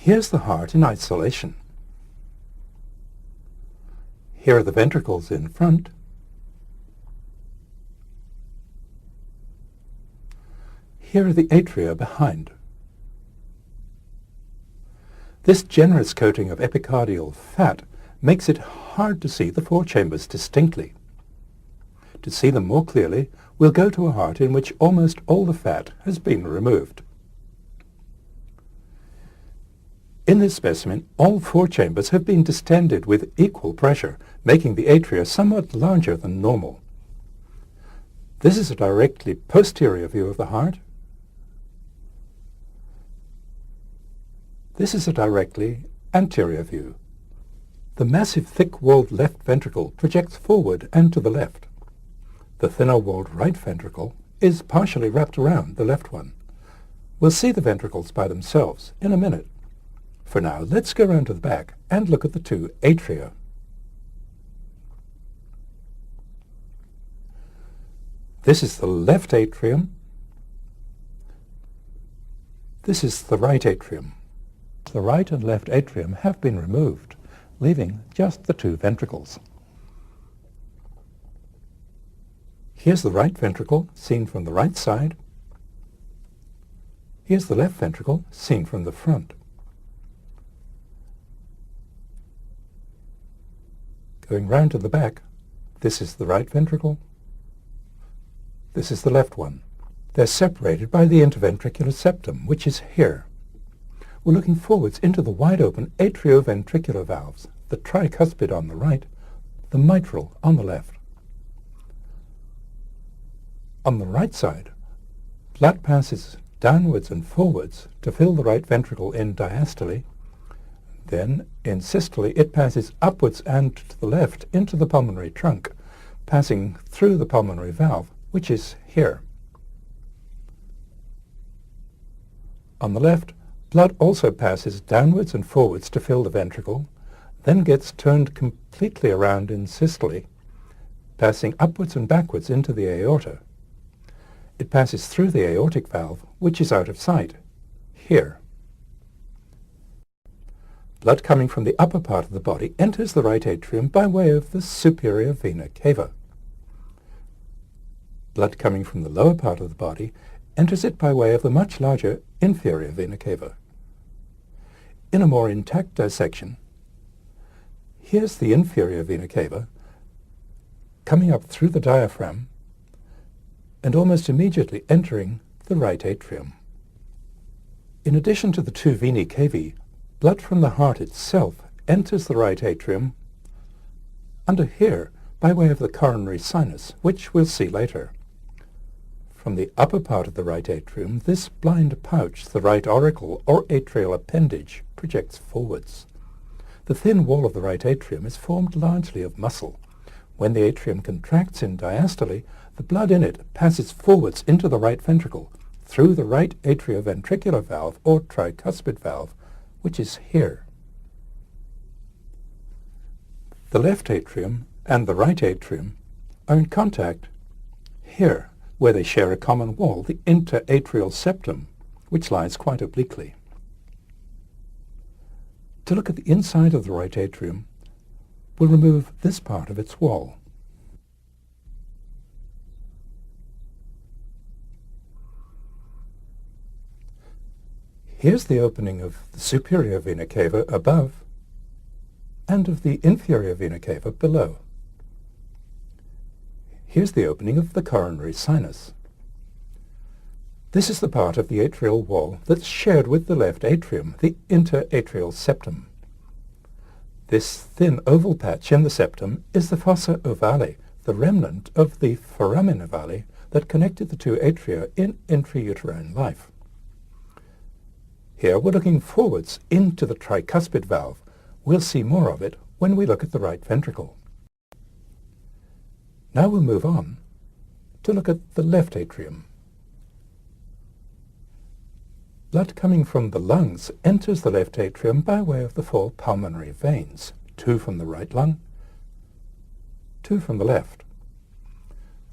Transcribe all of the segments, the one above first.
Here's the heart in isolation. Here are the ventricles in front. Here are the atria behind. This generous coating of epicardial fat makes it hard to see the four chambers distinctly. To see them more clearly, we'll go to a heart in which almost all the fat has been removed. In this specimen, all four chambers have been distended with equal pressure, making the atria somewhat larger than normal. This is a directly posterior view of the heart. This is a directly anterior view. The massive thick-walled left ventricle projects forward and to the left. The thinner-walled right ventricle is partially wrapped around the left one. We'll see the ventricles by themselves in a minute. For now, let's go round to the back and look at the two atria. This is the left atrium. This is the right atrium. The right and left atrium have been removed, leaving just the two ventricles. Here's the right ventricle seen from the right side. Here's the left ventricle seen from the front. Going round to the back, this is the right ventricle. This is the left one. They're separated by the interventricular septum, which is here. We're looking forwards into the wide-open atrioventricular valves, the tricuspid on the right, the mitral on the left. On the right side, blood passes downwards and forwards to fill the right ventricle in diastole. Then, in systole, it passes upwards and to the left into the pulmonary trunk, passing through the pulmonary valve, which is here. On the left, blood also passes downwards and forwards to fill the ventricle, then gets turned completely around in systole, passing upwards and backwards into the aorta. It passes through the aortic valve, which is out of sight, here. Blood coming from the upper part of the body enters the right atrium by way of the superior vena cava. Blood coming from the lower part of the body enters it by way of the much larger inferior vena cava. In a more intact dissection, here's the inferior vena cava coming up through the diaphragm and almost immediately entering the right atrium. In addition to the two venae cavae, blood from the heart itself enters the right atrium under here by way of the coronary sinus, which we'll see later. From the upper part of the right atrium, this blind pouch, the right auricle or atrial appendage, projects forwards. The thin wall of the right atrium is formed largely of muscle. When the atrium contracts in diastole, the blood in it passes forwards into the right ventricle through the right atrioventricular valve or tricuspid valve, which is here. The left atrium and the right atrium are in contact here, where they share a common wall, the interatrial septum, which lies quite obliquely. To look at the inside of the right atrium, we'll remove this part of its wall. Here's the opening of the superior vena cava above and of the inferior vena cava below. Here's the opening of the coronary sinus. This is the part of the atrial wall that's shared with the left atrium, the interatrial septum. This thin oval patch in the septum is the fossa ovale, the remnant of the foramen ovale that connected the two atria in intrauterine life. Here we're looking forwards into the tricuspid valve. We'll see more of it when we look at the right ventricle. Now we'll move on to look at the left atrium. Blood coming from the lungs enters the left atrium by way of the four pulmonary veins, two from the right lung, two from the left.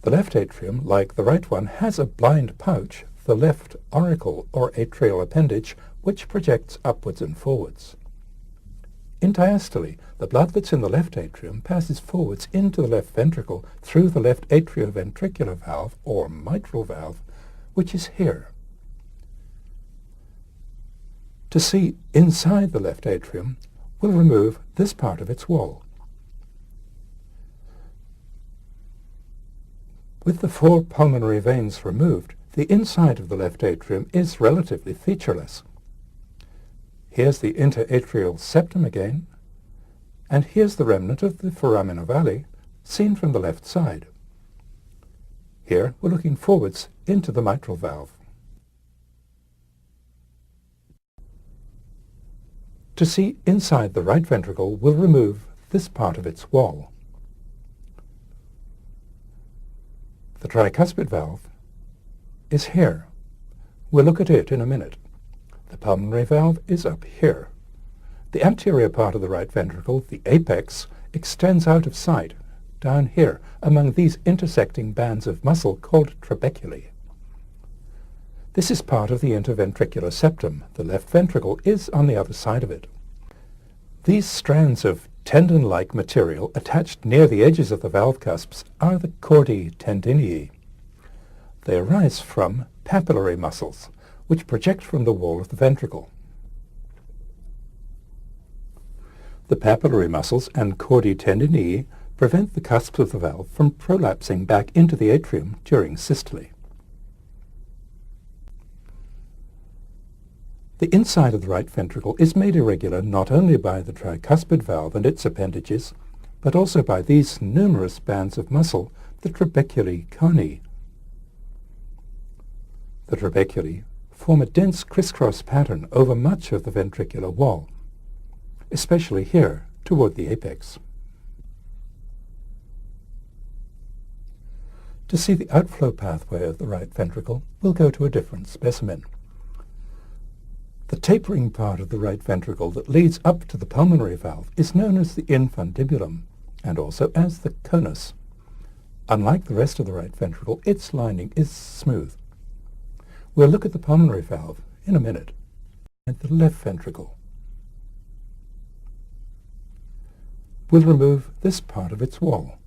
The left atrium, like the right one, has a blind pouch, the left auricle or atrial appendage, which projects upwards and forwards. In diastole, the blood that's in the left atrium passes forwards into the left ventricle through the left atrioventricular valve, or mitral valve, which is here. To see inside the left atrium, we'll remove this part of its wall. With the 4 pulmonary veins removed, the inside of the left atrium is relatively featureless. Here's the interatrial septum again, and here's the remnant of the foramina valli, seen from the left side. Here we're looking forwards into the mitral valve. To see inside the right ventricle, we'll remove this part of its wall. The tricuspid valve is here. We'll look at it in a minute. The pulmonary valve is up here. The anterior part of the right ventricle, the apex, extends out of sight, down here, among these intersecting bands of muscle called trabeculae. This is part of the interventricular septum. The left ventricle is on the other side of it. These strands of tendon-like material attached near the edges of the valve cusps are the chordae tendinei. They arise from papillary muscles, which project from the wall of the ventricle. The papillary muscles and chordae tendinei prevent the cusps of the valve from prolapsing back into the atrium during systole. The inside of the right ventricle is made irregular not only by the tricuspid valve and its appendages, but also by these numerous bands of muscle, the trabeculae carni. The trabeculae form a dense crisscross pattern over much of the ventricular wall, especially here toward the apex. To see the outflow pathway of the right ventricle, we'll go to a different specimen. The tapering part of the right ventricle that leads up to the pulmonary valve is known as the infundibulum, and also as the conus. Unlike the rest of the right ventricle, its lining is smooth. We'll look at the pulmonary valve in a minute. At the left ventricle, we'll remove this part of its wall.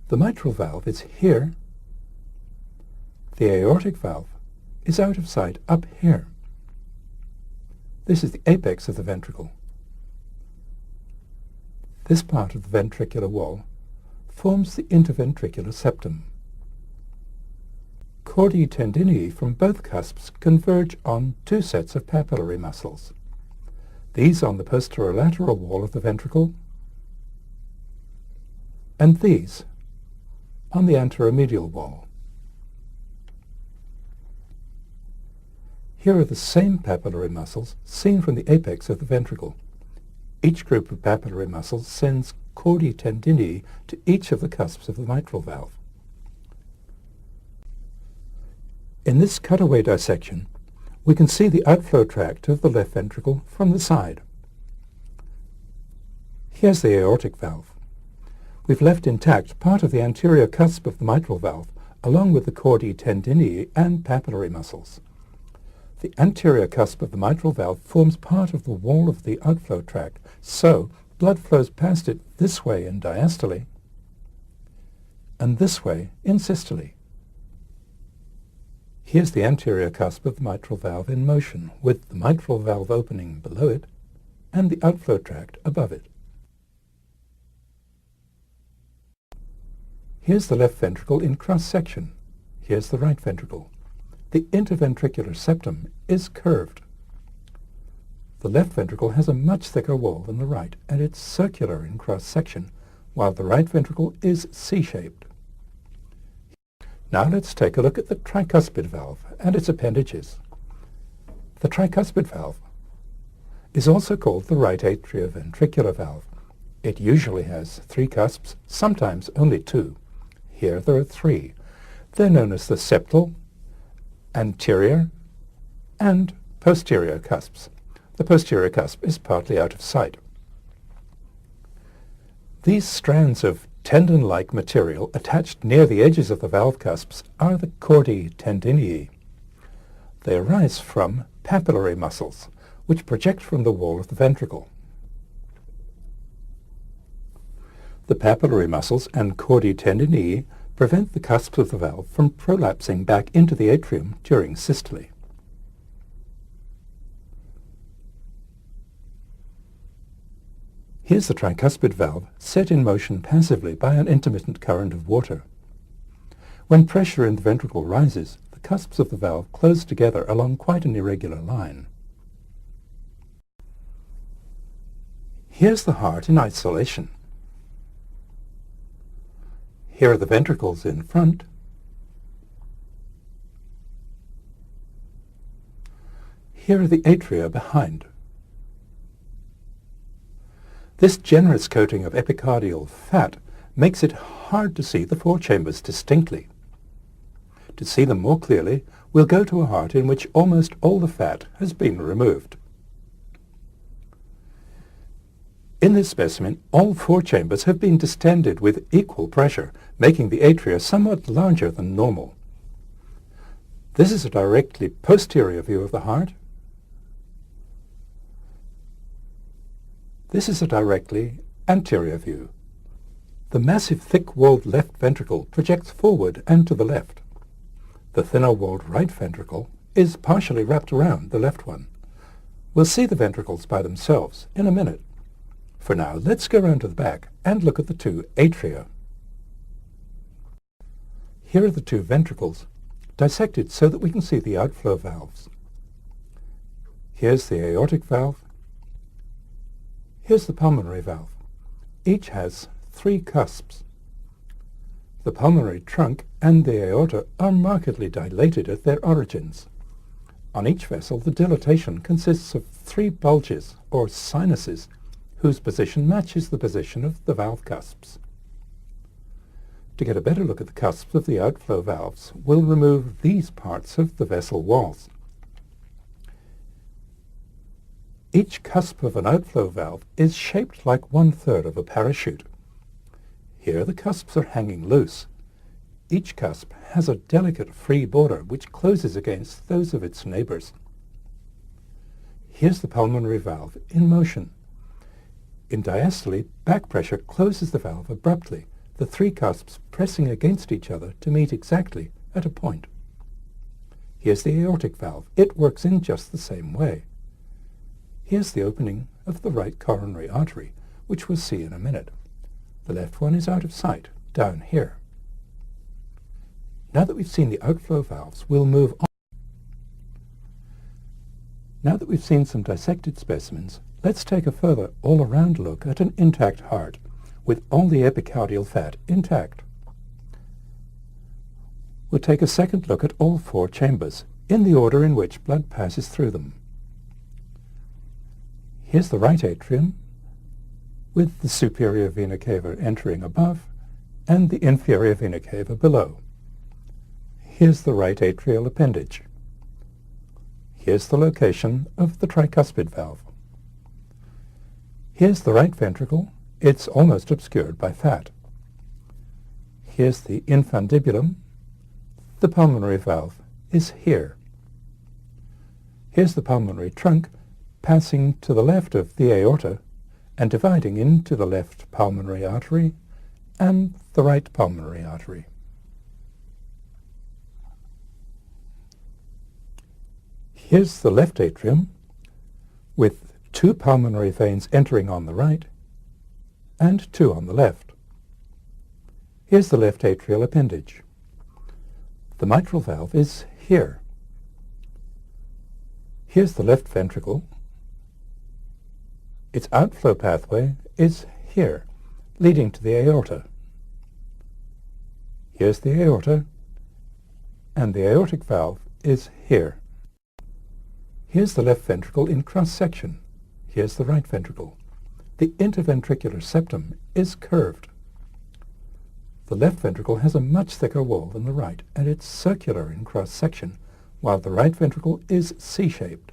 The mitral valve is here. The aortic valve is out of sight up here. This is the apex of the ventricle. This part of the ventricular wall forms the interventricular septum. Chordae tendinei from both cusps converge on 2 sets of papillary muscles. These on the posterolateral wall of the ventricle, and these on the anteromedial wall. Here are the same papillary muscles seen from the apex of the ventricle. Each group of papillary muscles sends chordae tendinei to each of the cusps of the mitral valve. In this cutaway dissection, we can see the outflow tract of the left ventricle from the side. Here's the aortic valve. We've left intact part of the anterior cusp of the mitral valve, along with the chordae tendinei and papillary muscles. The anterior cusp of the mitral valve forms part of the wall of the outflow tract, so blood flows past it this way in diastole and this way in systole. Here's the anterior cusp of the mitral valve in motion, with the mitral valve opening below it and the outflow tract above it. Here's the left ventricle in cross-section. Here's the right ventricle. The interventricular septum is curved. The left ventricle has a much thicker wall than the right, and it's circular in cross-section, while the right ventricle is C-shaped. Now let's take a look at the tricuspid valve and its appendages. The tricuspid valve is also called the right atrioventricular valve. It usually has 3 cusps, sometimes only 2. Here there are 3. They're known as the septal, anterior, and posterior cusps. The posterior cusp is partly out of sight. These strands of tendon-like material attached near the edges of the valve cusps are the chordae tendinei. They arise from papillary muscles, which project from the wall of the ventricle. The papillary muscles and chordae tendineae prevent the cusps of the valve from prolapsing back into the atrium during systole. Here's the tricuspid valve set in motion passively by an intermittent current of water. When pressure in the ventricle rises, the cusps of the valve close together along quite an irregular line. Here's the heart in isolation. Here are the ventricles in front. Here are the atria behind. This generous coating of epicardial fat makes it hard to see the four chambers distinctly. To see them more clearly, we'll go to a heart in which almost all the fat has been removed. In this specimen, all four chambers have been distended with equal pressure, making the atria somewhat larger than normal. This is a directly posterior view of the heart. This is a directly anterior view. The massive thick-walled left ventricle projects forward and to the left. The thinner-walled right ventricle is partially wrapped around the left one. We'll see the ventricles by themselves in a minute. For now, let's go round to the back and look at the two atria. Here are the two ventricles, dissected so that we can see the outflow valves. Here's the aortic valve. Here's the pulmonary valve. Each has three cusps. The pulmonary trunk and the aorta are markedly dilated at their origins. On each vessel, the dilatation consists of three bulges, or sinuses, whose position matches the position of the valve cusps. To get a better look at the cusps of the outflow valves, we'll remove these parts of the vessel walls. Each cusp of an outflow valve is shaped like 1/3 of a parachute. Here the cusps are hanging loose. Each cusp has a delicate free border which closes against those of its neighbors. Here's the pulmonary valve in motion. In diastole, back pressure closes the valve abruptly, the three cusps pressing against each other to meet exactly at a point. Here's the aortic valve. It works in just the same way. Here's the opening of the right coronary artery, which we'll see in a minute. The left one is out of sight, down here. Now that we've seen the outflow valves, we'll move on. Now that we've seen some dissected specimens, let's take a further all-around look at an intact heart, with all the epicardial fat intact. We'll take a second look at all four chambers, in the order in which blood passes through them. Here's the right atrium, with the superior vena cava entering above, and the inferior vena cava below. Here's the right atrial appendage. Here's the location of the tricuspid valve. Here's the right ventricle. It's almost obscured by fat. Here's the infundibulum. The pulmonary valve is here. Here's the pulmonary trunk passing to the left of the aorta and dividing into the left pulmonary artery and the right pulmonary artery. Here's the left atrium with two pulmonary veins entering on the right and two on the left. Here's the left atrial appendage. The mitral valve is here. Here's the left ventricle. Its outflow pathway is here, leading to the aorta. Here's the aorta, and the aortic valve is here. Here's the left ventricle in cross-section. Here's the right ventricle. The interventricular septum is curved. The left ventricle has a much thicker wall than the right, and it's circular in cross-section, while the right ventricle is C-shaped.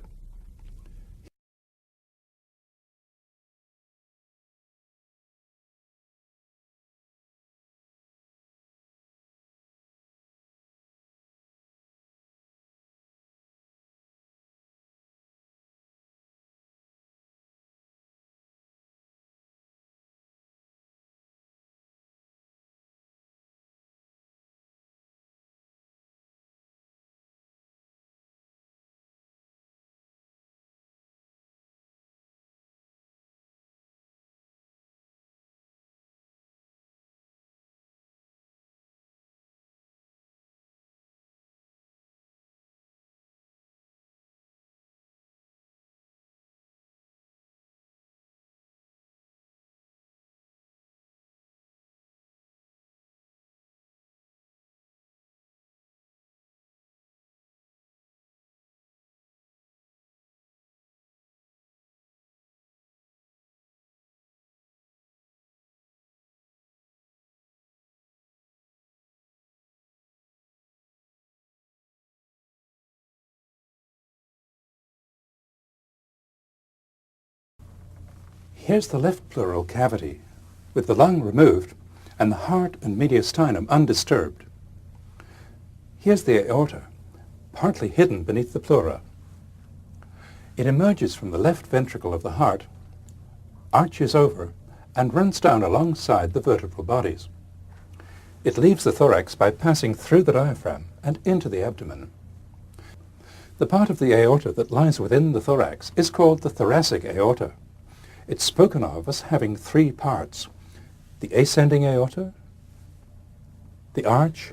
Here's the left pleural cavity, with the lung removed and the heart and mediastinum undisturbed. Here's the aorta, partly hidden beneath the pleura. It emerges from the left ventricle of the heart, arches over, and runs down alongside the vertebral bodies. It leaves the thorax by passing through the diaphragm and into the abdomen. The part of the aorta that lies within the thorax is called the thoracic aorta. It's spoken of as having three parts: the ascending aorta, the arch,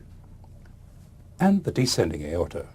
and the descending aorta.